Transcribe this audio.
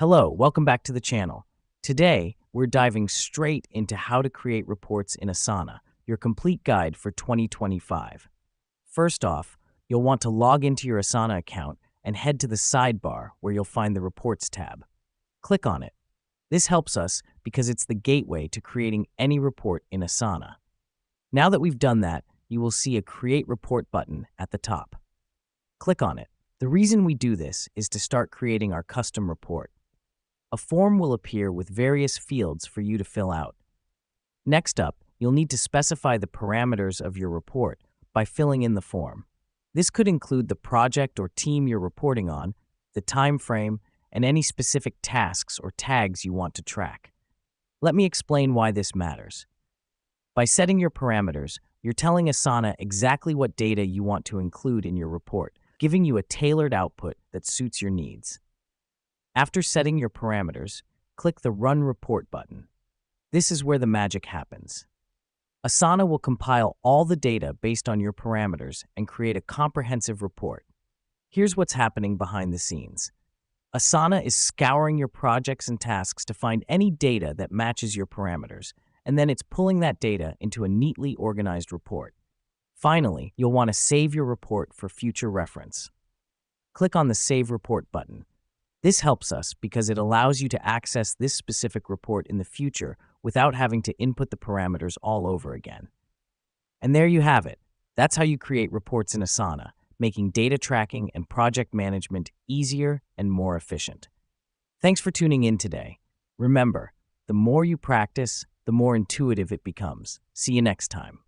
Hello, welcome back to the channel. Today, we're diving straight into how to create reports in Asana, your complete guide for 2025. First off, you'll want to log into your Asana account and head to the sidebar where you'll find the Reports tab. Click on it. This helps us because it's the gateway to creating any report in Asana. Now that we've done that, you will see a Create Report button at the top. Click on it. The reason we do this is to start creating our custom report. A form will appear with various fields for you to fill out. Next up, you'll need to specify the parameters of your report by filling in the form. This could include the project or team you're reporting on, the time frame, and any specific tasks or tags you want to track. Let me explain why this matters. By setting your parameters, you're telling Asana exactly what data you want to include in your report, giving you a tailored output that suits your needs. After setting your parameters, click the Run Report button. This is where the magic happens. Asana will compile all the data based on your parameters and create a comprehensive report. Here's what's happening behind the scenes. Asana is scouring your projects and tasks to find any data that matches your parameters, and then it's pulling that data into a neatly organized report. Finally, you'll want to save your report for future reference. Click on the Save Report button. This helps us because it allows you to access this specific report in the future without having to input the parameters all over again. And there you have it. That's how you create reports in Asana, making data tracking and project management easier and more efficient. Thanks for tuning in today. Remember, the more you practice, the more intuitive it becomes. See you next time.